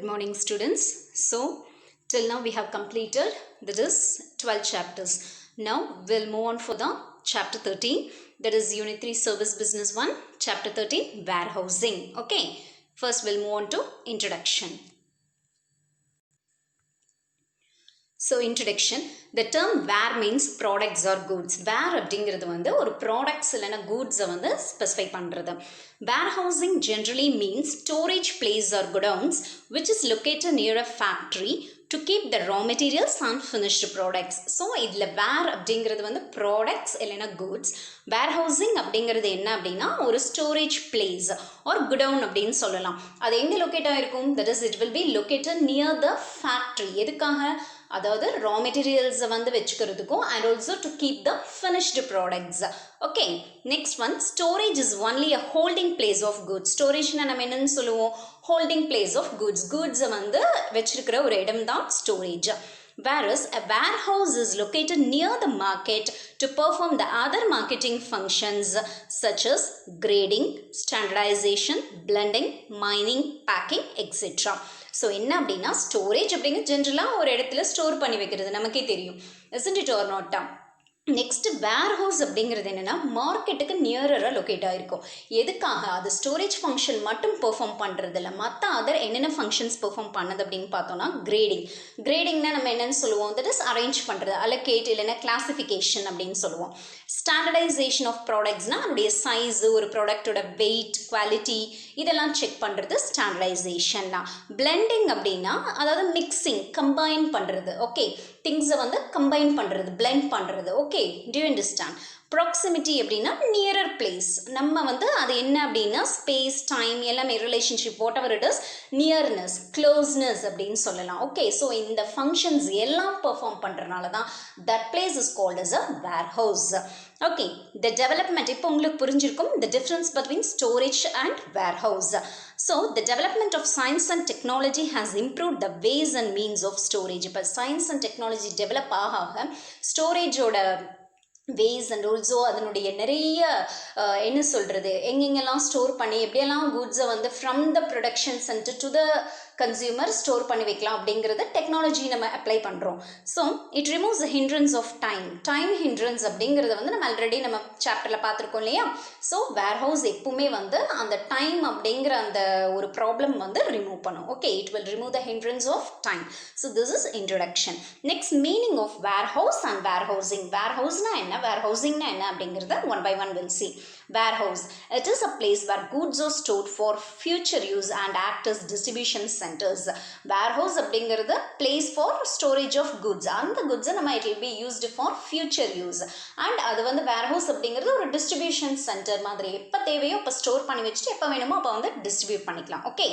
Good morning students. So till now we have completed that is 12 chapters. Now we'll move on for the chapter 13, that is unit 3 service business 1, chapter 13 warehousing. Okay, first we'll move on to introduction. So introduction, the term ware means products or goods. Ware அப்படிங்கிறது வந்து ஒரு products இல்லைனா goods-ஐ வந்து specify பண்ணுறது. Warehousing generally means storage place or godowns which is located near a factory to keep the raw materials and finished products. So இதில் ware அப்படிங்கிறது வந்து products இல்லைனா goods. Warehousing அப்படிங்கிறது என்ன அப்படின்னா ஒரு storage place or godown அப்படின்னு சொல்லலாம். அது எங்கே லொக்கேட் ஆகிருக்கும்? That is, it will be located near the factory. எதுக்காக? அதாவது raw materials வந்து வச்சுக்கிறதுக்கும் and also to keep the finished products. Okay, next one, storage is only a holding place of goods. Storage நம்ம என்னன்னு சொல்லுவோம்? Holding place of goods. Goods வந்து வச்சிருக்கிற ஒரு இடம் தான் storage. Whereas a warehouse is located near the market to perform the other marketing functions such as grading, standardization, blending, mining, packing, etc. So என்ன அப்படின்னா ஸ்டோரேஜ் அப்படிங்கிறது ஜென்ரலாக ஒரு இடத்துல ஸ்டோர் பண்ணி வைக்கிறது நமக்கே தெரியும், isn't it or not? Next warehouse அப்படிங்கிறது என்னென்னா மார்க்கெட்டுக்கு நியரராக லொக்கேட் ஆகிருக்கும். எதுக்காக? அது ஸ்டோரேஜ் ஃபங்க்ஷன் மட்டும் பெர்ஃபார்ம் பண்ணுறது இல்லை, மற்ற அதர் என்னென்ன ஃபங்க்ஷன்ஸ் பெர்ஃபார்ம் பண்ணது அப்படின்னு பார்த்தோன்னா கிரேடிங். கிரேடிங்னா நம்ம என்னென்னு சொல்லுவோம்? தட் இஸ் அரேஞ்ச் பண்ணுறது, அலோகேட் இல்லைன்னா கிளாசிஃபிகேஷன் அப்படின்னு சொல்லுவோம். ஸ்டாண்டர்டைசேஷன் ஆஃப் ப்ராடக்ட்ஸ்னால் அதனுடைய சைஸு, ஒரு ப்ராடக்டோட வெயிட், குவாலிட்டி இதெல்லாம் செக் பண்ணுறது ஸ்டாண்டர்டைசேஷன் தான். பிளெண்டிங் அப்படின்னா அதாவது மிக்சிங், கம்பைன் பண்ணுறது. ஓகே, திங்ஸை வந்து கம்பைன் பண்ணுறது, பிளெண்ட் பண்ணுறது. Okay, do you understand? Proximity அப்படின்னா நியரர் பிளேஸ். நம்ம வந்து அது என்ன அப்படின்னா ஸ்பேஸ், டைம் எல்லாமே relationship, whatever it is, nearness, closeness அப்படின்னு சொல்லலாம். ஓகே, ஸோ இந்த ஃபங்க்ஷன்ஸ் எல்லாம் பெர்ஃபார்ம் பண்ணுறதுனால தான் that place is called as a warehouse. Okay, the development இப்போ உங்களுக்கு புரிஞ்சிருக்கும் the difference between storage and warehouse. So the development of science and technology has improve the ways and means of storage. இப்போ science and technology develop ஆக ஸ்டோரேஜோட ways and also அதனுடைய நிறைய என்ன சொல்கிறது, எங்கெங்கெல்லாம் ஸ்டோர் பண்ணி எப்படியெல்லாம் கூட்ஸை வந்து from the production center to the consumer store பண்ணி வைக்கலாம் அப்படிங்கிறத டெக்னாலஜி நம்ம அப்ளை பண்ணுறோம். So it removes the hindrance of time hindrance அப்படிங்கிறத வந்து நம்ம ஆல்ரெடி நம்ம சாப்டரில் பார்த்துருக்கோம் இல்லையா? ஸோ வேர்ஹவுஸ் எப்பவுமே வந்து அந்த டைம் அப்படிங்கிற அந்த ஒரு ப்ராப்ளம் வந்து ரிமூவ் பண்ணும். Okay, it will remove the hindrance of time. So this is introduction. Next, meaning of warehouse and warehousing. வேர்ஹவுஸ்னா என்ன, வேர்ஹவுசிங்னா என்ன அப்படிங்கிறத one by one will see. Warehouse, it is a place where goods are stored for future use and act as distribution centers. Warehouse அப்படிங்கிறது place for storage of goods. அந்த goods நம்ம it will be used for future use and அது வந்து warehouse அப்படிங்கிறது ஒரு distribution center மாதிரி. எப்போ தேவையோ அப்போ ஸ்டோர் பண்ணி வச்சுட்டு எப்போ வேணுமோ அப்போ வந்து டிஸ்ட்ரிபியூட் பண்ணிக்கலாம். Okay,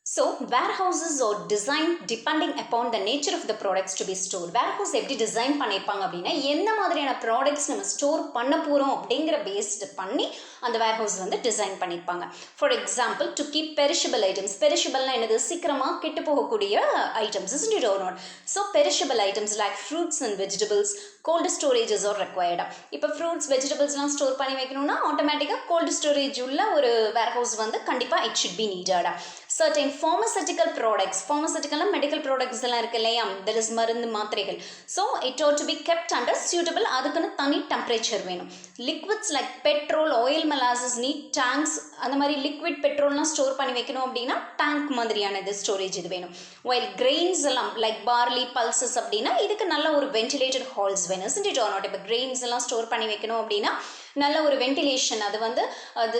so warehouses are designed depending upon the nature of the products to be stored. Warehouse எப்படி டிசைன் பண்ணியிருப்பாங்க அப்படின்னா எந்த மாதிரியான ப்ராடக்ட்ஸ் நம்ம ஸ்டோர் பண்ண போகிறோம் அப்படிங்கிற பேஸ்டு பண்ணி அந்த வேர்ஹவுஸ் வந்து டிசைன் பண்ணியிருப்பாங்க. For example, to keep perishable items. பெரிஷபிள்னா என்னது? சீக்கிரமாக கெட்டு போகக்கூடிய items, isn't it or not? So perishable items like fruits and vegetables cold storages are required. இப்போ ஃப்ரூட்ஸ் வெஜிடபிள்ஸ்லாம் ஸ்டோர் பண்ணி வைக்கணும்னா ஆட்டோமேட்டிக்காக கோல்டு ஸ்டோரேஜ் உள்ள ஒரு வேர்ஹவுஸ் வந்து கண்டிப்பாக இட் ஷுட் பி நீடடா. Certain pharmaceutical products, pharmaceutical medical products எல்லாம் இருக்கு இல்லையா? that is மருந்து, மாத்திரைகள். so it ought to be kept under suitable, அதுக்குன்னு தனி டெம்பரேச்சர் வேணும். liquids like petrol, oil, molasses need tanks. அந்த மாதிரி லிக்விட் பெட்ரோல்லாம் ஸ்டோர் பண்ணி வைக்கணும் அப்படின்னா டேங்க் மாதிரியானது ஸ்டோரேஜ் இது வேணும். while grains எல்லாம் லைக் பார்லி, பல்சஸ் அப்படின்னா இதுக்கு நல்ல ஒரு வென்டிலேட்டட் ஹால்ஸ் வேணும், isn't it or not? இப்போ கிரெயின்ஸ் எல்லாம் ஸ்டோர் பண்ணி வைக்கணும் அப்படின்னா நல்ல ஒரு வென்டிலேஷன், அது வந்து அது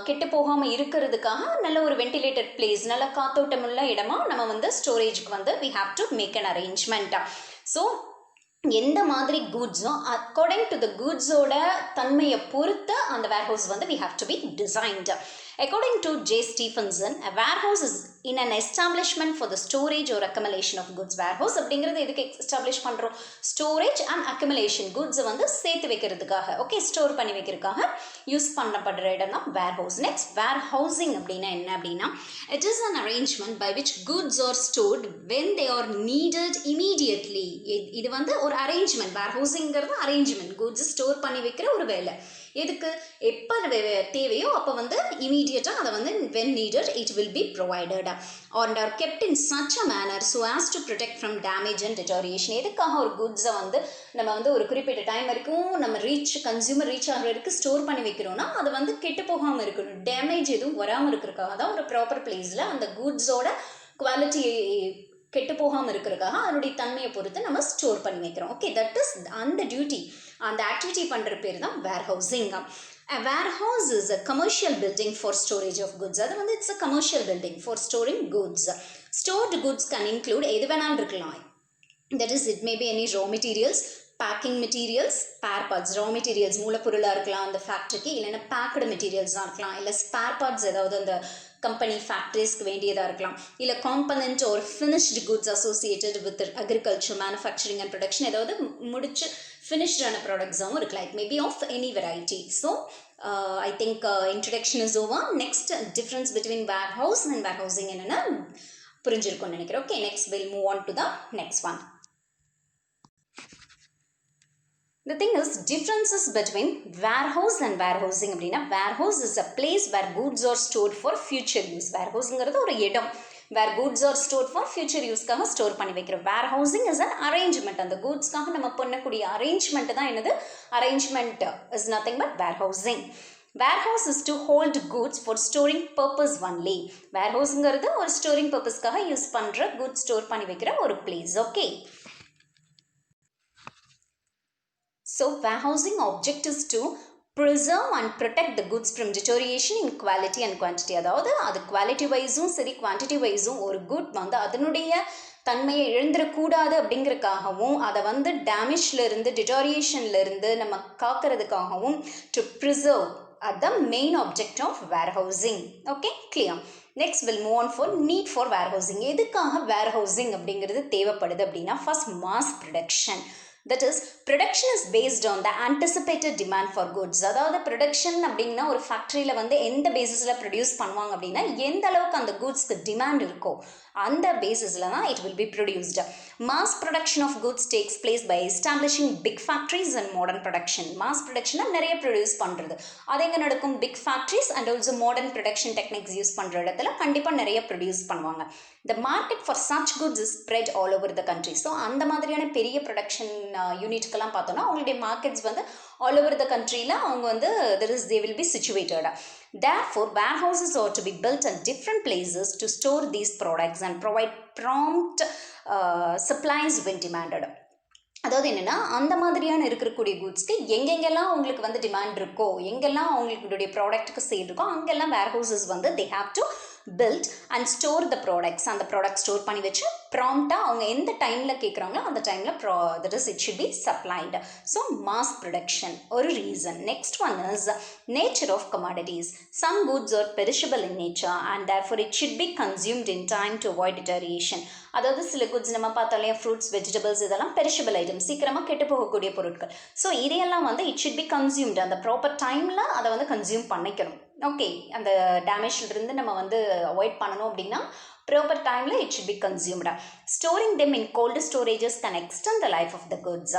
கெட்டு போகாமல் இருக்கிறதுக்காக நல்ல ஒரு வென்டிலேட்டட் பிளேஸ், நல்ல காத்தோட்டமுள்ள இடமா நம்ம வந்து ஸ்டோரேஜுக்கு வந்து we have to make an arrangement. So எந்த மாதிரி கூட்ஸோ அக்கார்டிங் டு த கூட்ஸோட தன்மையை பொறுத்து அந்த வேர்ஹவுஸ் வந்து we have to be designed. According to J. Stephenson, a warehouse is in an establishment for the storage or accumulation of goods. Warehouse அப்படிங்கிறது எதுக்கு establish பண்ணுறோம்? Storage and accumulation, கூட்ஸை வந்து சேர்த்து வைக்கிறதுக்காக, ஓகே, ஸ்டோர் பண்ணி வைக்கிறதுக்காக யூஸ் பண்ணப்படுற இடம் தான் வேர்ஹவுஸ். நெக்ஸ்ட், வேர்ஹவுசிங் அப்படின்னா என்ன அப்படின்னா it is an arrangement by which goods are stored when they are needed immediately. இது வந்து ஒரு அரேஞ்ச்மெண்ட். வேர்ஹவுசிங்கிறது அரேஞ்ச்மெண்ட், கூட்ஸ் ஸ்டோர் பண்ணி வைக்கிற ஒரு வேலை. எதுக்கு எப்போ தேவையோ அப்போ வந்து இமீடியட்டாக அதை வந்து when needed it will be provided and are kept in such a manner so as to protect from damage and deterioration. எதுக்காக ஒரு குட்ஸை வந்து நம்ம வந்து ஒரு குறிப்பிட்ட டைம் வரைக்கும் நம்ம கன்சியூமர் ரீச் ஆகிற வரைக்கும் ஸ்டோர் பண்ணி வைக்கிறோம்னா அது வந்து கெட்டு போகாமல் இருக்கணும், டேமேஜ் எதுவும் வராமல் இருக்கிறதுக்காக தான் ஒரு ப்ராப்பர் பிளேஸில் அந்த குட்ஸோட குவாலிட்டி கெட்டு போகாமல் இருக்கிறதுக்காக அதனுடைய தன்மையை பொறுத்து நம்ம ஸ்டோர் பண்ணி வைக்கிறோம். ஓகே, தட் இஸ் அந்த டியூட்டி, அந்த ஆக்டிவிட்டி பண்ணுற பேர் தான் warehousing. A warehouse is a commercial building for storage of goods. அது வந்து it's a commercial building for storing goods. Stored goods can include எது வேணாலும் இருக்கலாம். That is, it may be any raw materials, packing materials, spare parts. Raw materials மூலப்பொருளாக இருக்கலாம் அந்த ஃபேக்ட்ரிக்கு, இல்லைன்னா பேக்கடு மெட்டீரியல்ஸாக இருக்கலாம், இல்லை ஸ்பேர் பார்ட்ஸ் ஏதாவது அந்த கம்பெனி ஃபேக்ட்ரிஸ்க்கு வேண்டியதாக இருக்கலாம், இல்லை காம்பனண்ட் ஒரு finished goods associated with agriculture, manufacturing and production ஏதாவது முடிச்சு ஃபினிஷ்டான ப்ராடக்ட்ஸாகவும் இருக்கலாம். It maybe of any variety. So I think introduction is over. Next, difference between warehouse and warehousing என்னென்னா புரிஞ்சிருக்கும்னு நினைக்கிறேன். Okay, next we'll move on to the next one. The thing is, differences between warehouse and warehousing அப்படின்னா, warehouse is a place where goods are stored for future use. warehousingகிறது ஒரு இடம், where goods are stored for future யூஸ்க்காக store பண்ணி வைக்கிறோம். warehousing is an arrangement. அந்த கூட்ஸ்க்காக நம்ம பண்ணக்கூடிய அரேஞ்ச்மெண்ட் தான் என்னது, arrangement is nothing but warehousing. warehouse is to hold goods for storing purpose only. warehousingகிறது ஒரு ஸ்டோரிங் பர்பஸ்க்காக யூஸ் பண்ணுற goods ஸ்டோர் பண்ணி வைக்கிற ஒரு place. Okay, so warehousing object is to preserve and protect the goods from deterioration in quality and quantity. அதாவது அது quality வைஸும் சரி குவான்டிட்டி வைஸும் ஒரு குட் வந்து அதனுடைய தன்மையை இழந்துடக்கூடாது அப்படிங்கிறதுக்காகவும் அதை வந்து டேமேஜ்லேருந்து டிட்டோரியேஷன்லேருந்து நம்ம காக்கிறதுக்காகவும் to preserve at the main object of warehousing. Okay, clear. Next we'll move on for need for warehousing. எதுக்காக warehousing அப்படிங்கிறது தேவைப்படுது அப்படின்னா, first mass production. That is, production is based on the anticipated demand for goods. அதாவது production அப்படின்னா ஒரு ஃபேக்ட்ரியில் வந்து எந்த பேசிஸில் ப்ரொடியூஸ் பண்ணுவாங்க அப்படின்னா, எந்த அளவுக்கு அந்த குட்ஸ்க்கு டிமாண்ட் இருக்கோ அந்த பேசிஸில் தான் it will be produced. Mass production of goods takes place by establishing big factories and modern production. Mass production நிறைய ப்ரொடியூஸ் பண்ணுறது, அது எங்கே நடக்கும், big factories and also modern production techniques use பண்ணுற இடத்துல கண்டிப்பாக நிறைய ப்ரொடியூஸ் பண்ணுவாங்க. The market for such goods is spread all over the country. So அந்த மாதிரியான பெரிய ப்ரொடக்ஷன் யூனிட்கெல்லாம் பார்த்தோன்னா அவங்களுடைய மார்க்கெட்ஸ் வந்து ஆல் ஓவர் த கண்ட்ரியில் அவங்க வந்து they will be situated. Therefore, warehouses are to be built at different places to store these products and provide prompt supplies when demanded. அதாவது என்னென்னா, அந்த மாதிரியான இருக்கக்கூடிய குட்ஸ்க்கு எங்கெங்கெல்லாம் உங்களுக்கு வந்து டிமாண்ட் இருக்கோ, எங்கெல்லாம் அவங்களுடைய ப்ராடக்ட்டுக்கு சேல் இருக்கோ அங்கெல்லாம் வேர்ஹவுசஸ் வந்து they have to build and store the products. அந்த ப்ராடக்ட் ஸ்டோர் பண்ணி வச்சு ப்ராம்ப்டாக அவங்க எந்த டைமில் கேட்குறாங்களோ அந்த டைமில் that is it should be supplied. So mass production ஒரு reason. Next one is nature of commodities. Some goods are perishable in nature and therefore it should be consumed in time to avoid deterioration. அதாவது சில goods நம்ம பார்த்தாலே fruits, vegetables இதெல்லாம் perishable items, சீக்கிரமாக கெட்டு போகக்கூடிய பொருட்கள். ஸோ இதையெல்லாம் வந்து இட் ஷுட் பி கன்சியூம்டு, அந்த ப்ராப்பர் டைமில் அதை வந்து கன்சியூம் பண்ணிக்கணும். ஓகே, அந்த டேமேஜ்லேருந்து நம்ம வந்து அவாய்ட் பண்ணணும் அப்படின்னா ப்ராப்பர் டைமில் it should be consumed. Storing them in cold storages can extend the life of the goods.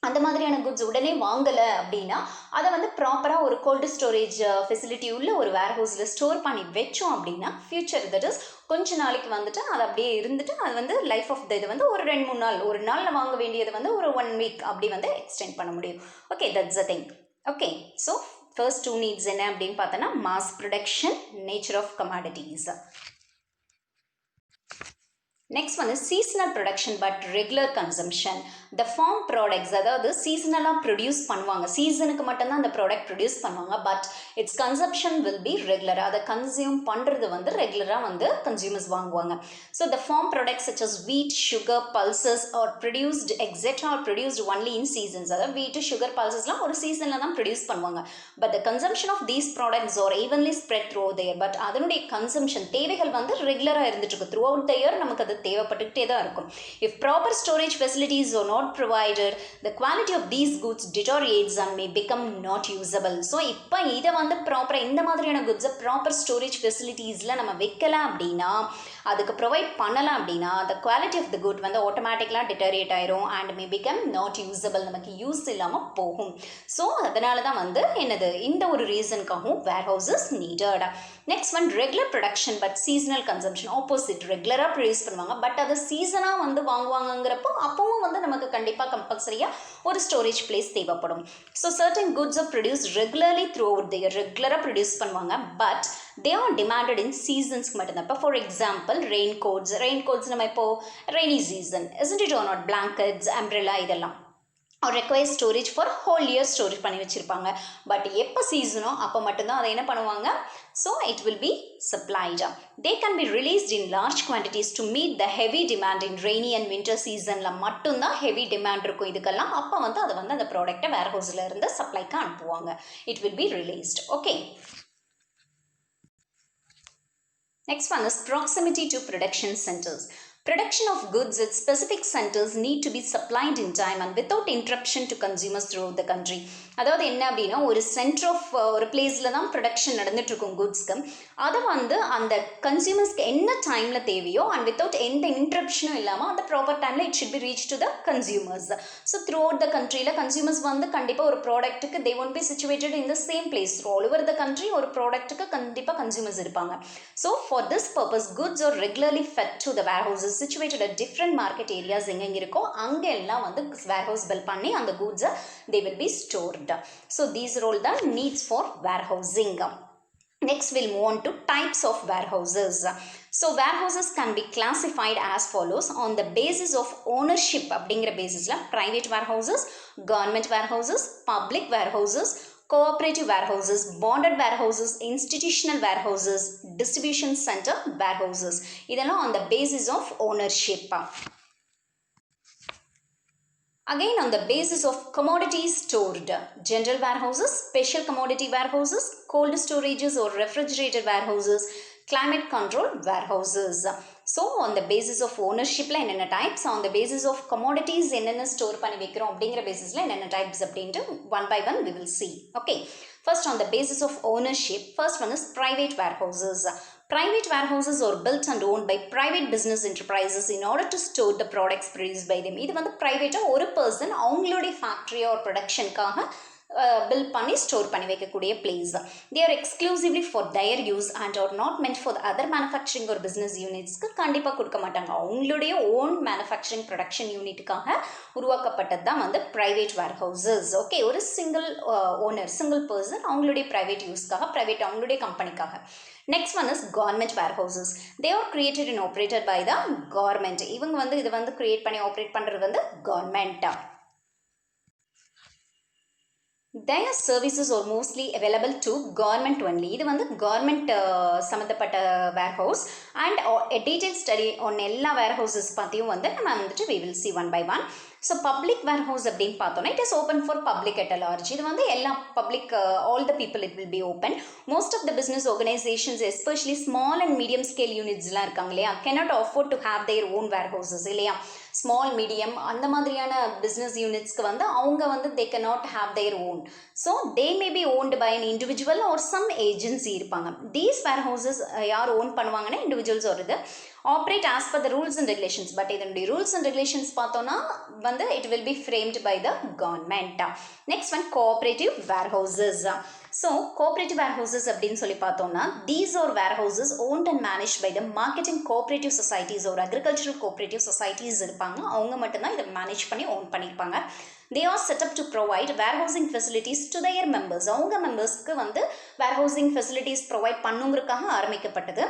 அந்த மாதிரியான குட்ஸ் உடனே வாங்கலை அப்படின்னா அதை வந்து ப்ராப்பராக ஒரு கோல்டு ஸ்டோரேஜ் ஃபெசிலிட்டி உள்ள ஒரு வேர்ஹவுஸில் ஸ்டோர் பண்ணி வச்சோம் அப்படின்னா ஃபியூச்சர் தட் இஸ் கொஞ்ச நாளைக்கு வந்துட்டு அது அப்படியே இருந்துட்டு அது வந்து லைஃப் ஆஃப் த இது வந்து ஒரு 2-3 நாள், ஒரு நாளில் வாங்க வேண்டியது வந்து ஒரு 1 வீக் அப்படி வந்து எக்ஸ்டெண்ட் பண்ண முடியும். Okay, that's a thing. Okay, so first 2 needs என்ன அப்படின்னு பார்த்தோன்னா, mass production, nature of commodities. Next one is seasonal production but regular consumption. The farm products, அதாவது சீசனலாக ப்ரொடியூஸ் பண்ணுவாங்க, சீசனுக்கு மட்டும்தான் அந்த ப்ராடக்ட் ப்ரொடியூஸ் பண்ணுவாங்க, but its consumption will be ரெகுலராக, அதை கன்சியூம் பண்ணுறது வந்து ரெகுலராக வந்து கன்சியூமர்ஸ் வாங்குவாங்க. So the farm products such as wheat, sugar, pulses are produced etc. are produced only in seasons. அதாவது வீட்டு, சுகர், பல்சஸ்லாம் ஒரு சீசனில் தான் ப்ரொடியூஸ் பண்ணுவாங்க. But the consumption of these products are evenly spread through the year. But அதனுடைய consumption தேவைகள் வந்து ரெகுலராக இருந்துட்டு இருக்கு, த்ரூ அவுட் த இயர் நமக்கு அது தேவைப்பட்டுக்கிட்டே தான் இருக்கும். If proper storage facilities are not not provided, the quality of these goods deteriorates and may become not usable. So இப்போ இதை வந்து ப்ராப்பராக இந்த மாதிரியான குட்ஸை ப்ராப்பர் ஸ்டோரேஜ் ஃபெசிலிட்டிஸில் நம்ம வைக்கலாம் அப்படின்னா, அதுக்கு ப்ரொவைட் பண்ணலாம் அப்படின்னா, the quality of the good வந்து ஆட்டோமேட்டிக்கலாக டிட்டரியேட் ஆயிரும் and may become not usable, நமக்கு யூஸ் இல்லாமல் போகும். ஸோ அதனால தான் வந்து என்னது இந்த ஒரு ரீசனுக்காகவும் warehouses needed. Next one regular production but seasonal consumption. Opposite, ரெகுலராக ப்ரொடியூஸ் பண்ணுவாங்க பட் அது சீசனாக வந்து வாங்குவாங்கங்கிறப்போ அப்பவும் வந்து நமக்கு கண்டிப்பாக கம்பல்சரியாக ஒரு ஸ்டோரேஜ் பிளேஸ் தேவைப்படும். So certain goods are produce regularly throughout the year, ரெகுலராக ப்ரொடியூஸ் பண்ணுவாங்க but they are demanded in சீசன்ஸ்க்கு மட்டும்தான். இப்போ ஃபார் எக்ஸாம்பிள் ரெயின் கோட்ஸ் நம்ம இப்போ rainy season isn't it or not, blankets, umbrella இதெல்லாம் require storage for whole year storage பண்ணி வச்சுருப்பாங்க. பட் எப்போ சீசனோ அப்போ மட்டும்தான் அதை என்ன பண்ணுவாங்க, so it will B supplied. They can be released in large quantities to meet the heavy demand in rainy and winter seasonல மட்டும்தான் ஹெவி டிமாண்ட் இருக்கும் இதுக்கெல்லாம். அப்போ வந்து அதை வந்து அந்த ப்ராடக்டை வேர்ஹவுஸில் இருந்து சப்ளைக்கு அனுப்புவாங்க. It will be released. Okay, next one is proximity to production centers. Production of goods at specific centers need to be supplied in time and without interruption to consumers throughout the country. அதாவது என்ன அப்படின்னா, ஒரு centre of ஒரு பிளேஸில் தான் production நடந்துட்டு இருக்கும் குட்ஸ்க்கு. அதை வந்து அந்த கன்சியூமர்ஸ்க்கு என்ன டைமில் தேவையோ அண்ட் வித்தவுட் எந்த இன்ட்ரப்ஷனும் இல்லாமல் அந்த ப்ராப்பர் டைமில் it should be reach to the consumers. So throughout the கண்ட்ரியில் கன்சியூமர்ஸ் வந்து கண்டிப்பாக ஒரு ப்ராடக்ட்டுக்கு they won't be situated in the same place. All over the country ஒரு ப்ராடக்ட்டுக்கு கண்டிப்பாக கன்சியூமர்ஸ் இருப்பாங்க. So for this purpose goods are regularly fed to the warehouses situated at different market areas. எங்க இருக்கோ அங்க எல்லாம் வந்து warehouse build பண்ணி அந்த goods they will be stored. So these are all the needs for warehousing. Next we'll move on to types of warehouses. So warehouses can be classified as follows on the basis of ownership. அப்படிங்கிற பேசிஸ்ல private warehouses, government warehouses, public warehouses, cooperative warehouses, bonded warehouses, institutional warehouses, distribution center warehouses. இதெல்லாம் on the basis of ownership. Again on the basis of commodities stored, general warehouses, special commodity warehouses, cold storages or refrigerated warehouses, climate control warehouses. So on the basis of ownership la enna types, on the basis of commodities enna store பண்ணி வைக்கிறோம் அப்படிங்கிற பேசிஸ்ல என்னென்ன types அப்படின்ட்டு one by one we will see. Okay, first on the basis of ownership, first one is private warehouses. Private warehouses are built and owned by private business enterprises in order to store the products produced by them. இது வந்து private ஒரு person அவங்களுடைய factory or productionக்காக build பண்ணி store பண்ணி வைக்கக்கூடிய place. They are exclusively for their use and are not meant for the other manufacturing or business unitsக்கு கண்டிப்பாக கொடுக்க மாட்டாங்க. அவங்களுடைய ஓன் மேனுஃபேக்சரிங் ப்ரொடக்ஷன் யூனிட்டுக்காக உருவாக்கப்பட்டது தான் வந்து ப்ரைவேட் வேர்ஹவுசஸ். ஓகே, ஒரு சிங்கிள் ஓனர், சிங்கிள் பர்சன் அவங்களுடைய ப்ரைவேட் யூஸ்க்காக, ப்ரைவேட் அவங்களுடைய கம்பெனிக்காக. Next one is government warehouses. They are created and operated by the government. இவங்க வந்து இதை வந்து கிரியேட் பண்ணி ஆப்ரேட் பண்ணுறது வந்து government. Their services are mostly available to government only. இது வந்து government சம்மந்தப்பட்ட warehouse and a detailed study on எல்லா warehouses பற்றியும் வந்து நம்ம வந்துட்டு we will see one by one. So public warehouse அப்படின்னு பார்த்தோன்னா it is open for public at large. இது வந்து எல்லா public all the people it will be open. Most of the business organizations especially small and medium scale unitsலாம் இருக்காங்க இல்லையா, cannot afford to have their own warehouses இல்லையா. Small medium அந்த மாதிரியான business யூனிட்ஸ்க்கு வந்து அவங்க வந்து they cannot have their own. So they may be owned by an individual or some agency இருப்பாங்க. These warehouses யார் ஓன் பண்ணுவாங்கன்னா இண்டிவிஜுவல்ஸ் வருது. Operate as per the rules and regulations. But இதனுடைய ரூல்ஸ் அண்ட் ரெகுலேஷன்ஸ் பார்த்தோன்னா வந்து it will be framed by the government. Next one cooperative warehouses. So cooperative warehouses அப்படின்னு சொல்லி பார்த்தோம்னா these are warehouses owned and manage by the marketing cooperative societies ஒரு agricultural cooperative societies இருப்பாங்க. அவங்க மட்டும்தான் இதை மேனேஜ் பண்ணி ஓன் பண்ணியிருப்பாங்க. They are set up to provide warehousing facilities to their members. அவங்க மெம்பர்ஸ்க்கு வந்து warehousing facilities ப்ரொவைட் பண்ணுங்கிறதுக்காக ஆரம்பிக்கப்பட்டது.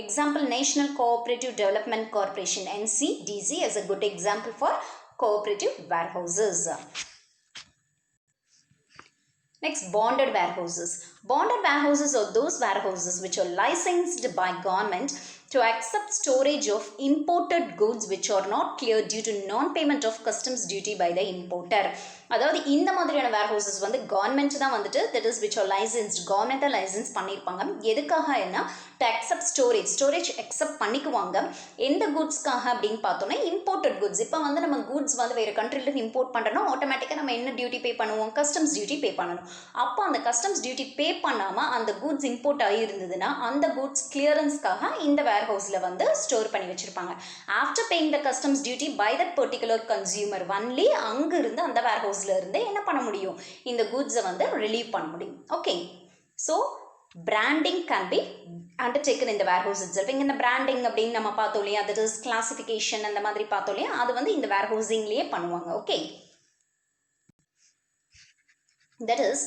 Example national cooperative development corporation NCDC is a good example for cooperative warehouses. Next, bonded warehouses. Bonded warehouses are those warehouses which are licensed by government to accept storage of imported goods which are not cleared due to non-payment of customs duty by the importer. அதாவது இந்த மாதிரியான warehouses வந்து government தான் வந்துட்டு that is which are licensed, government தான் licence பண்ணியிருப்பாங்க. எதுக்காக என்ன டு அக்செப்ட் ஸ்டோரேஜ் அக்செப்ட் பண்ணிக்குவாங்க. எந்த குட்ஸ்க்காக அப்படின்னு பார்த்தோன்னா இம்போர்ட்டட் குட்ஸ். இப்போ வந்து நம்ம குட்ஸ் வந்து வேறு கண்ட்ரிலேருந்து இம்போர்ட் பண்ணுறோன்னா ஆட்டோமேட்டிக்காக நம்ம என்ன டியூட்டி பே பண்ணுவோம், கஸ்டம்ஸ் டியூட்டி பே பண்ணணும். அப்போ அந்த கஸ்டம்ஸ் டியூட்டி பே பண்ணாமல் அந்த குட்ஸ் இம்போர்ட் ஆகியிருந்ததுன்னா அந்த குட்ஸ் கிளியரன்ஸ்க்காக இந்த வேர்ஹவுஸில் வந்து ஸ்டோர் பண்ணி வச்சுருப்பாங்க. After paying the customs duty by that particular consumer only அங்கிருந்து அந்த வேர்ஹவுஸ் இருந்து என்ன பண்ண முடியும், இந்த கூட்ஸை வந்து ரிலீவ் பண்ண முடியும். Okay, so branding can be undertaking இந்த வேர்ஹவுஸ் இட்செல்ஃப். இங்கே இந்த பிராண்டிங் அப்படின்னு நம்ம பார்த்தோம் இல்லையா, தட் இஸ் கிளாசிஃபிகேஷன் அந்த மாதிரி பார்த்தோம் இல்லையா, அது வந்து இந்த வேர்ஹவுசிங்லேயே பண்ணுவாங்க. Okay, that is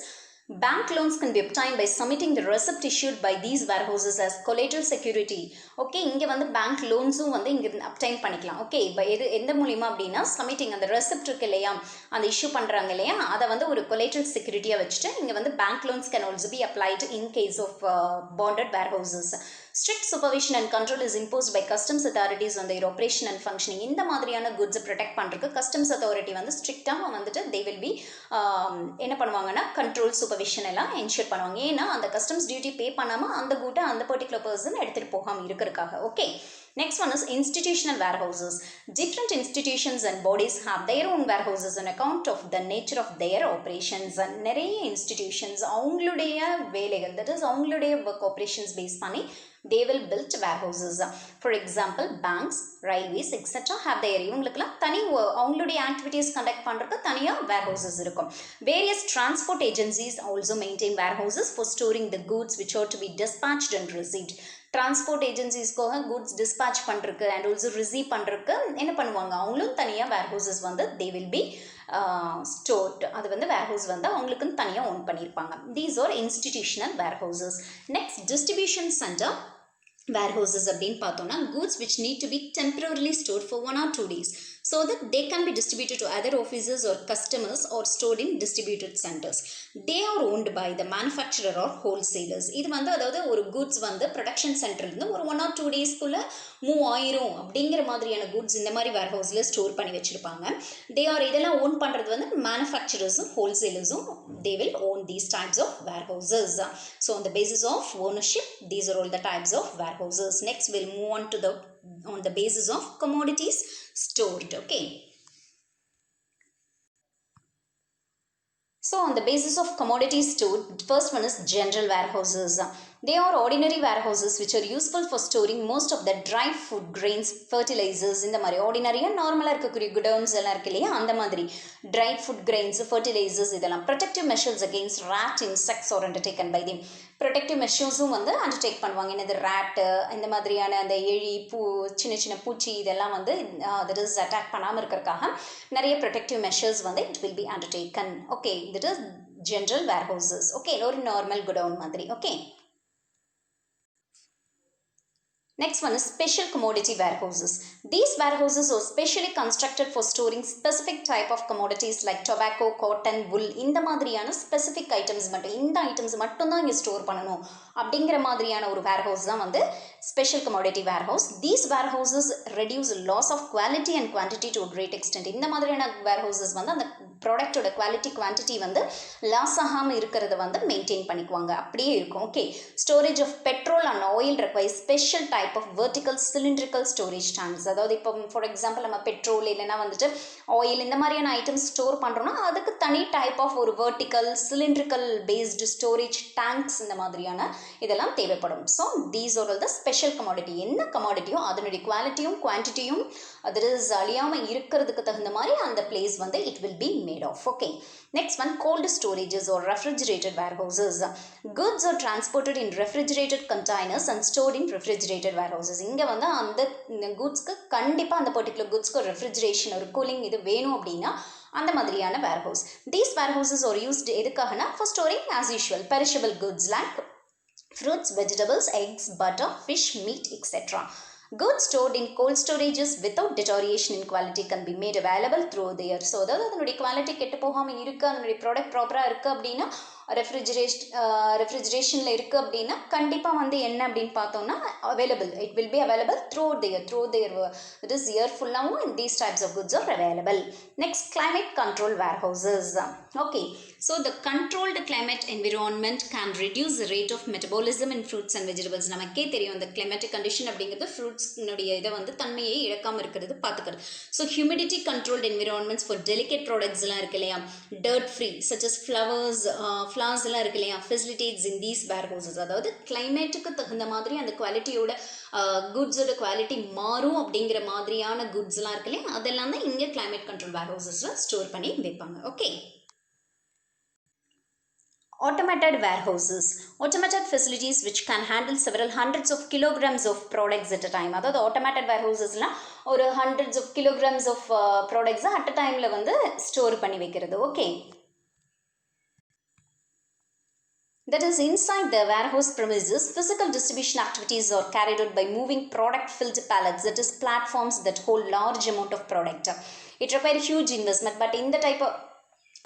bank loans can be obtained by submitting the receipt issued by these warehouses as collateral security. Okay, இங்கே வந்து பேங்க் லோன்ஸும் வந்து இங்கே அப்டைன் பண்ணிக்கலாம். ஓகே, இப்போ எந்த மூலியமாக அப்படின்னா சப்மிட்டிங் அந்த ரெசிப்ட் இருக்கு இல்லையா, அந்த இஷ்யூ பண்ணுறாங்க இல்லையா, அதை வந்து ஒரு கொலேட்ரல் செக்யூரிட்டியாக வச்சுட்டு இங்கே வந்து bank loans can also be applied in case of bonded warehouses. Strict supervision and control is imposed by customs authorities on their operation and functioning. இந்த மாதிரியான goods ப்ரொடெக்ட் பண்ணுறதுக்கு கஸ்டம்ஸ் அத்தாரிட்டி வந்து ஸ்ட்ரிக்டாக வந்துட்டு they will be என்ன பண்ணுவாங்கன்னா control supervision எல்லாம் ensure பண்ணுவாங்க. ஏன்னா அந்த கஸ்டம்ஸ் டியூட்டி பே பண்ணாமல் அந்த கூட்டை அந்த பர்டிகுலர் பர்சன் எடுத்துகிட்டு போகாமல் இருக்கிறதுக்காக. Okay, next one is institutional warehouses. Different institutions and bodies have their own warehouses on account of the nature of their operations. நிறைய institutions அவங்களுடைய வேலைகள், that is அவங்களுடைய work operations பேஸ் பண்ணி they will build warehouses. For example, banks, railways, etc. have their இவங்களுக்குலாம் தனி அவங்களுடைய activities conduct பண்ணுறதுக்கு தனியாக warehouses இருக்கும். Various transport agencies also maintain warehouses for storing the goods which are to be dispatched and received. Transport ஏஜென்சிஸ்க்காக goods dispatch பண்ணுறதுக்கு and also receive பண்ணுறதுக்கு என்ன பண்ணுவாங்க, அவங்களும் தனியாக வேர்ஹவுசஸ் வந்து தே வில் பி ஸ்டோர்ட். அது வந்து வேர்ஹவுஸ் வந்து அவங்களுக்குன்னு தனியாக ஓன் பண்ணியிருப்பாங்க. These are institutional warehouses. Next distribution centre warehouses அப்படின்னு பார்த்தோம்னா goods which need to be temporarily stored for 1 or 2 days so that they can be distributed to other offices or customers or stored in distributed centers. They are owned by the manufacturer or wholesalers. இது வந்து அதாவது ஒரு goods வந்து production சென்டர்லேருந்து ஒரு 1 or 2 டேஸ்க்குள்ளே move ஆயிரும் அப்படிங்கிற மாதிரியான goods இந்த மாதிரி வேர்ஹவுஸில் ஸ்டோர் பண்ணி வச்சுருப்பாங்க. இதெல்லாம் ஓன் பண்ணுறது வந்து மேனுஃபேக்சரர்ஸும் ஹோல்சேலர்ஸும் they will own these types of warehouses. So on the basis of ownership, these are all the types of warehouses. Next we'll move on to on the basis of commodities stored. Okay, so on the basis of commodities stored, first one is general warehouses. They are ordinary warehouses which are useful for storing most of the dry food, grains, fertilizers. இந்த மாதிரி ஆர்டினரியாக நார்மலாக இருக்கக்கூடிய குடவுன்ஸ் எல்லாம் இருக்கு இல்லையா, அந்த மாதிரி dry food, grains, fertilisers இதெல்லாம். Protective measures against rat insects are undertaken by them. Protective மெஷர்ஸும் வந்து அண்டர்டேக் பண்ணுவாங்க. என்னது ரேட்டு, இந்த மாதிரியான அந்த எலி, சின்ன சின்ன பூச்சி இதெல்லாம் வந்து தட் இஸ் அட்டாக் பண்ணாமல் இருக்கிறதுக்காக நிறைய ப்ரொடெக்டிவ் மெஷர்ஸ் வந்து it will be undertaken. Okay, that is general warehouses. Okay, ஒரு நார்மல் குடவுன் மாதிரி. Okay, next one is special commodity warehouses. These warehouses are specially constructed for storing specific type of commodities like tobacco, cotton, wool. இந்த மாதிரியான specific items மட்டும், இந்த items மட்டும் தான் இங்கே store பண்ணணும் அப்படிங்கிற மாதிரியான ஒரு வேர்ஹவுஸ் தான் வந்து special commodity warehouse. These warehouses reduce loss of quality and quantity to a great extent. இந்த மாதிரியான warehouses வந்து அந்த ப்ராடக்டோட குவாலிட்டி குவான்டிட்டி வந்து லாஸ் ஆகாமல் இருக்கிறத வந்து மெயின்டைன் பண்ணிக்குவாங்க, அப்படியே இருக்கும். Okay, storage of petrol and oil requires special type of vertical cylindrical storage tanks. அதாவது இப்போ ஃபார் எக்ஸாம்பிள் நம்ம பெட்ரோல் இல்லைன்னா வந்துட்டு ஆயில் இந்த மாதிரியான ஐட்டம்ஸ் ஸ்டோர் பண்ணுறோன்னா அதுக்கு தனி டைப் ஆஃப் ஒரு vertical cylindrical based storage tanks இந்த மாதிரியான இதெல்லாம் தேவைப்படும். So these are all the special commodity. என்ன கமாடிட்டியோ அதனுடைய குவாலிட்டியும் குவான்டிட்டியும் அது அழியாமல் இருக்கிறதுக்கு தகுந்த மாதிரி அந்த பிளேஸ் வந்து it will be made of. Okay, next one, cold storages or refrigerated warehouses. Goods are transported in refrigerated containers and stored in refrigerated warehouses. இங்கே வந்து அந்த கூட்ஸ்க்கு கண்டிப்பாக அந்த பர்டிகுலர் கூட்ஸ்க்கு ரெஃப்ரிஜரேஷன் ஒரு கூலிங் இது வேணும் அப்படின்னா அந்த மாதிரியான warehouse. These warehouses are used எதுக்காகனா for storing as usual perishable goods like fruits, vegetables, eggs, butter, fish, meat, etc. Goods stored in cold storages without deterioration in quality can be made available through the year. So அதாவது அதனுடைய quality கெட்டு போகாமல் இருக்குது, அதனுடைய product ப்ராப்பராக இருக்குது அப்படின்னா ரெஃப்ரிஜரேஷனில் இருக்குது அப்படின்னா கண்டிப்பாக வந்து என்ன அப்படின்னு பார்த்தோம்னா available, it will be available through their it is year ஃபுல்லாகவும் these types of goods are available. Next, climate control warehouses. Okay, so the controlled climate environment can reduce the rate of metabolism in fruits and vegetables. நமக்கே தெரியும் இந்த climatic condition அப்படிங்கிறது ஃப்ரூட்ஸ்னுடைய இதை வந்து தன்மையை இழக்காமல் இருக்கிறது பார்த்துக்கிறது. So humidity controlled environments for delicate ப்ராடக்ட்ஸ்லாம் இருக்கு இல்லையா, dirt free such as flowers எல்லாம் இருக்கு இல்லையா, facilitates in these warehouses. அதாவது கிளைமேட்டுக்கு தகுந்த மாதிரி அந்த குவாலிட்டியோட குட்ஸோட குவாலிட்டி மாறும் அப்படிங்கிற மாதிரியான குட்ஸ்லாம் இருக்கு இல்லையா, அதெல்லாம் தான் இங்கே கிளைமேட் கண்ட்ரோல் வேர் ஹவுசஸில் ஸ்டோர் பண்ணி வைப்பாங்க. Okay, automated warehouses, automated facilities which can handle several hundreds of kilograms of products at a time. அதாவது automated warehouses-ல ஒரு hundreds of kilograms of products at a time-ல வந்து ஸ்டோர் பண்ணி வைக்கிறது. Okay, that is, inside the warehouse premises, physical distribution activities are carried out by moving product-filled pallets, that is, platforms that hold large amount of product. It requires huge investment, but in the type of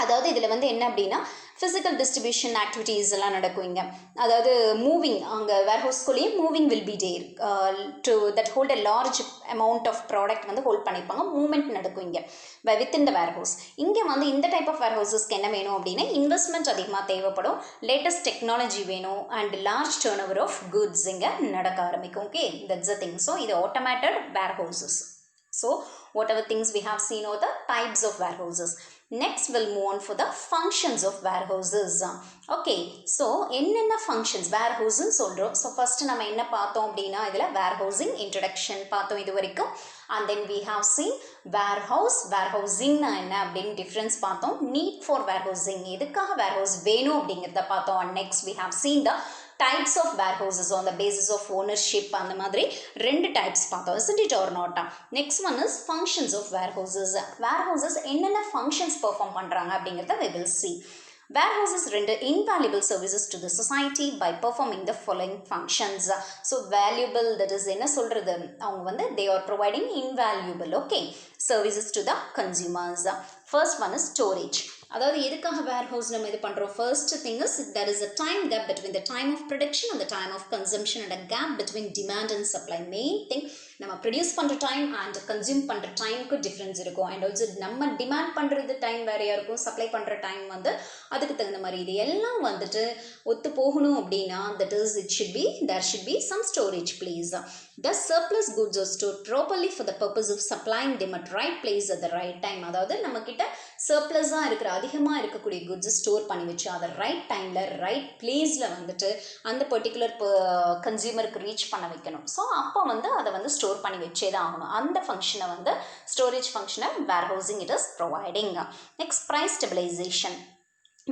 அதாவது இதில் வந்து என்ன அப்படின்னா physical distribution activities எல்லாம் நடக்குங்க. அதாவது moving, அங்கே வேர்ஹவுஸ்குள்ளேயே moving will be dare to that hold a large amount of product வந்து ஹோல்ட் பண்ணிப்பாங்க, மூவ்மெண்ட் நடக்கும் இங்கே வித்தின் த வேர்ஹவுஸ். இங்கே வந்து இந்த டைப் ஆஃப் வேர்ஹவுசஸ்க்கு என்ன வேணும் அப்படின்னா இன்வெஸ்ட்மெண்ட் அதிகமாக தேவைப்படும், லேட்டஸ்ட் டெக்னாலஜி வேணும், and large turnover of goods இங்கே நடக்க ஆரம்பிக்கும். Okay, that's a thing. So இது automated warehouses. So whatever things we have seen are the types of warehouses. Next we'll move on for the functions of warehouses. Okay, so என்னென்ன functions warehouse ன்னு சொல்றோம். So first நம்ம என்ன பார்த்தோம் அப்படின்னா இதில் warehousing introduction பார்த்தோம் இது வரைக்கும், and then we have seen warehousing என்ன அப்படின்னு டிஃப்ரென்ஸ் பார்த்தோம், need for warehousing எதுக்காக warehouse வேணும் அப்படிங்கிறத பார்த்தோம், and next we have seen the types of warehouses on the basis of ownership. அந்த மாதிரி ரெண்டு டைப்ஸ் பார்த்தோம், isn't it or not? Next one is functions of warehouses. warehouses என்னென்ன functions perform பண்ணுறாங்க அப்படிங்கிறத we will see. Warehouses render invaluable services to the society by performing the following functions. So valuable, that is என்ன சொல்றது, அவங்க வந்து they are providing invaluable, okay, services to the consumers. First one is storage. அதாவது எதுக்காக warehouse நம்ம இது பண்ணுறோம், first thing is there is a time gap between the time of production and the time of consumption and a gap between demand and supply. Main thing, நம்ம produce பண்ணுற time and consume பண்ணுற டைமுக்கு difference இருக்கும், and also நம்ம demand பண்ணுறது time வேறையாக இருக்கும், supply பண்ணுற டைம் வந்து அதுக்கு தகுந்த மாதிரி. இது எல்லாம் வந்துட்டு ஒத்து போகணும் அப்படின்னா that is there should be some storage place. The surplus goods are stored properly for the purpose of supplying them at right place at the right time. அதாவது நம்ம கிட்ட சர்ப்ளஸாக இருக்கிற அதிகமாக இருக்கக்கூடிய குட்ஸ் ஸ்டோர் பண்ணி வச்சு அதை ரைட் டைமில் ரைட் பிளேஸில் வந்துட்டு அந்த பர்டிகுலர் கன்சியூமருக்கு ரீச் பண்ண வைக்கணும். ஸோ அப்போ வந்து அதை வந்து ஸ்டோர் பண்ணி வச்சே தான் ஆகணும். அந்த ஃபங்க்ஷனை வந்து ஸ்டோரேஜ் ஃபங்க்ஷனை warehousing it is providing. Next, price stabilization.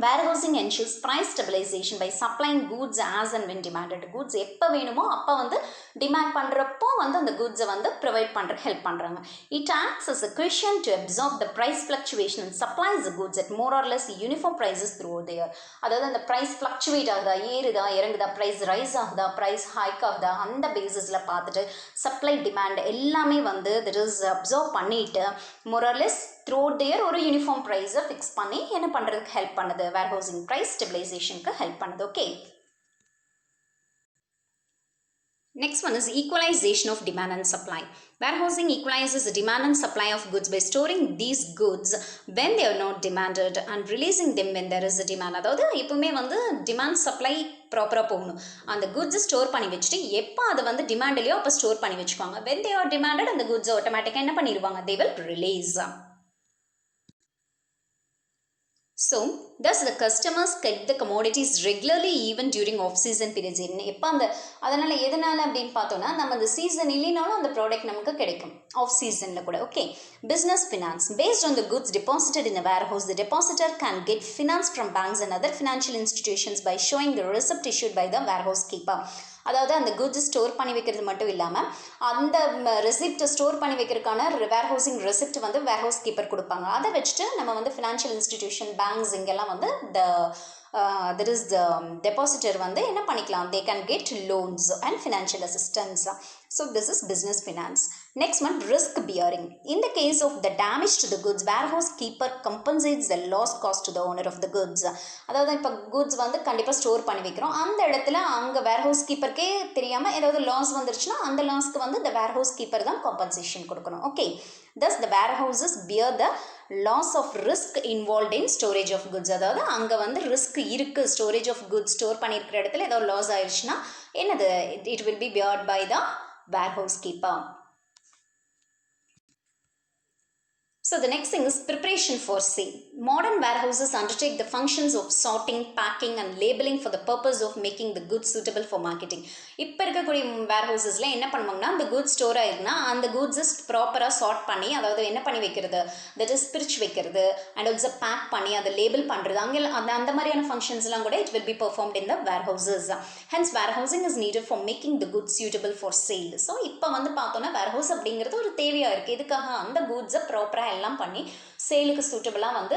Warehousing ensures price stabilization by supplying goods as and when demanded. goods எப்போ வேணுமோ அப்போ வந்து டிமாண்ட் பண்ணுறப்போ வந்து அந்த goods வந்து ப்ரொவைட் பண்ணுற ஹெல்ப் பண்ணுறாங்க. It acts as a cushion to absorb the price fluctuation and supplies the goods at more or less uniform prices throughout the year. அதாவது அந்த ப்ரைஸ் ஃப்ளக்சுவேட் ஆகுதா, ஏறுதா இறங்குதா, ப்ரைஸ் ரைஸ் ஆகுதா, ப்ரைஸ் ஹைக் ஆகுதா, அந்த பேசிஸில் பார்த்துட்டு சப்ளை டிமாண்ட் எல்லாமே வந்து that is அப்சர்வ் பண்ணிட்டு more or less throughout the year ஒரு யூனிஃபார்ம் ப்ரைஸை ஃபிக்ஸ் பண்ணி என்ன பண்ணுறதுக்கு ஹெல்ப் பண்ணுது, warehousing price stabilizationக்கு ஹெல்ப் பண்ணுது. Okay, next one is equalization of demand and supply. Warehousing equalizes the demand and supply of goods by storing these goods when they are not demanded and releasing them when there is a demand. அதாவது எப்பவுமே வந்து demand supply ப்ராப்பராக போகணும். அந்த குட்ஸை store பண்ணி வச்சுட்டு எப்போ அதை வந்து டிமாண்ட் இல்லையோ அப்போ ஸ்டோர் பண்ணி வச்சுக்குவாங்க. when they are demanded அந்த குட்ஸை ஆட்டோமேட்டிக்காக என்ன பண்ணிடுவாங்க, they will release. So, thus the customers get the commodities regularly even during off-season periods. எப்போ அந்த அதனால் எதனால் அப்படின்னு பார்த்தோன்னா நம்ம அந்த சீசன் இல்லைனாலும் அந்த ப்ராடக்ட் நமக்கு கிடைக்கும் ஆஃப் சீசனில் கூட. Okay, business finance. Based on the goods deposited in a warehouse, the depositor can get finance from banks and other financial institutions by showing the receipt issued by the warehouse keeper. அதாவது அந்த goods store பண்ணி வைக்கிறது மட்டும் இல்லாமல் அந்த ரெசிப்டை store பண்ணி வைக்கிறதுக்கான warehousing receipt வந்து வேர்ஹவுஸ் கீப்பர் கொடுப்பாங்க. அதை வச்சுட்டு நம்ம வந்து ஃபினான்ஷியல் இன்ஸ்டிடியூஷன், பேங்க்ஸ் இங்கெல்லாம் வந்து that is the depositor வந்து என்ன பண்ணிக்கலாம், they can get loans and financial assistance. So this is business finance. Next one, risk bearing. In the case of the damage to the goods, warehouse keeper compensates the loss cost to the owner of the goods. அதாவது இப்போ goods வந்து கண்டிப்பாக store பண்ணி வைக்கிறோம், அந்த இடத்துல அங்கே warehouse கீப்பருக்கே தெரியாமல் ஏதாவது லாஸ் வந்துருச்சுன்னா அந்த லாஸ்க்கு வந்து இந்த வேர்ஹவுஸ் கீப்பர் தான் காம்பன்சேஷன் கொடுக்கணும். Okay, thus the warehouses bear the loss of risk involved in storage of goods. அதாவது அங்கே வந்து ரிஸ்க் இருக்குது, ஸ்டோரேஜ் ஆஃப் குட்ஸ் ஸ்டோர் பண்ணியிருக்கிற இடத்துல ஏதாவது லாஸ் ஆயிடுச்சுன்னா என்னது, it will be beared by the warehouse keeper. So the next thing is preparation for sale. Modern warehouses undertake the functions of sorting, packing and labeling for the purpose of making the goods suitable for marketing. இப்போ இருக்கக்கூடிய வேர்ஹவுசஸில் என்ன பண்ணுவாங்கன்னா, அந்த goods store ஆயிருக்குன்னா அந்த கூட்ஸை ப்ராப்பராக chart பண்ணி, அதாவது என்ன பண்ணி வைக்கிறது, தட் இஸ் பிரிச்சு வைக்கிறது, அண்ட் ஆல்சோ பேக் பண்ணி அதை லேபிள் பண்ணுறது, அங்கே அந்த மாதிரியான ஃபங்க்ஷன்ஸ்லாம் கூட it will be performed in the warehouses. Hence warehousing is needed for making the goods suitable for sale. So இப்போ வந்து பார்த்தோன்னா வேர்ஹவுஸ் அப்படிங்கிறது ஒரு தேவையாக இருக்குது. இதுக்காக அந்த குட்ஸை ப்ராப்பராக எல்லாம் பண்ணி சேலுக்கு சூட்டபிளாக வந்து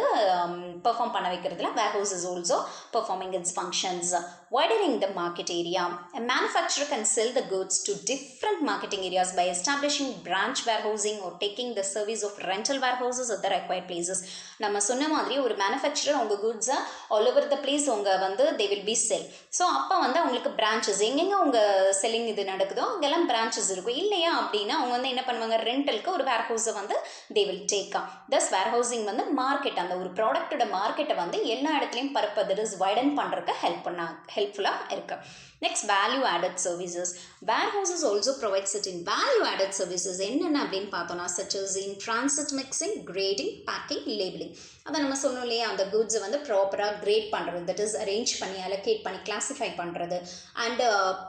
பெர்ஃபார்ம் பண்ண வைக்கிறதுல warehouse is also performing it's functions. Widening the market area. A manufacturer can sell the goods to different marketing areas by establishing branch warehousing or taking the service of rental warehouses at the required places. நம்ம சொன்ன மாதிரி ஒரு manufacturer அவங்க குட்ஸை all over the place அவங்க வந்து they will be sell. So அப்போ வந்து அவங்களுக்கு பிரான்ச்சஸ் எங்கெங்கே அவங்க செல்லிங் இது நடக்குதோ அங்கெல்லாம் பிரான்ச்சஸ் இருக்கும். இல்லையா அப்படின்னா அவங்க வந்து என்ன பண்ணுவாங்க, ரெண்டலுக்கு ஒரு வேர்ஹவுஸை வந்து தே வில் டேக்கா. தஸ் வேர்ஹவுசிங் வந்து மார்க்கெட், அந்த ஒரு ப்ராடக்டோட மார்க்கெட்டை வந்து எல்லா இடத்துலையும் பரப்பது இஸ் வைடன் பண்ணுறதுக்கு ஹெல்ப்ஃபுல்லாக இருக்கு. Next, value added services. Warehouses also provide certain value added services. என்னென்ன அப்படின்னு பார்த்தோம்னா, such as in transit mixing, grading, packing, labelling. அதை நம்ம சொன்னோம் இல்லையா, அந்த குட்ஸை வந்து ப்ராப்பராக கிரேட் பண்ணுறது, தட் இஸ் அரேஞ்ச் பண்ணி அலோகேட் பண்ணி கிளாஸிஃபை பண்ணுறது, அண்ட்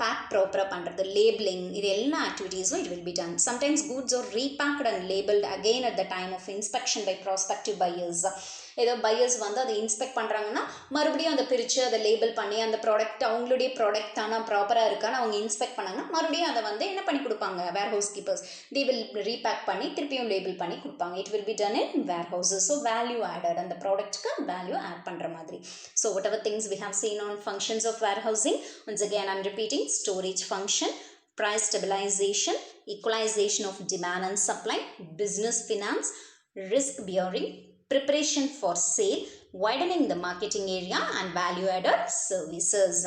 பேக் ப்ராப்பராக பண்ணுறது, லேபிளிங், இது எல்லா ஆக்டிவிட்டீஸும் it will be done. Sometimes goods are repacked and labelled again at the time of inspection by prospective buyers. ஏதோ பையர்ஸ் வந்து அதை இன்ஸ்பெக்ட் பண்ணுறாங்கன்னா மறுபடியும் அதை பிரித்து அதை லேபிள் பண்ணி அந்த ப்ராடக்ட் அவங்களுடைய ப்ராடக்ட் ஆனால் ப்ராப்பராக இருக்கான்னு அவங்க இன்ஸ்பெக்ட் பண்ணாங்கன்னா மறுபடியும் அதை வந்து என்ன பண்ணி கொடுப்பாங்க, warehouse keepers they will repack பண்ணி திருப்பியும் லேபிள் பண்ணி கொடுப்பாங்க. It will be done in warehouses. So value added, அந்த ப்ராடக்ட்க்கு வேல்யூ ஆட் பண்ணுற மாதிரி. So whatever things we have seen on functions of warehousing, once again I'm repeating: storage function, price stabilization, equalization of demand and supply, business finance, risk bearing, preparation for sale, widening the marketing area, and value added services.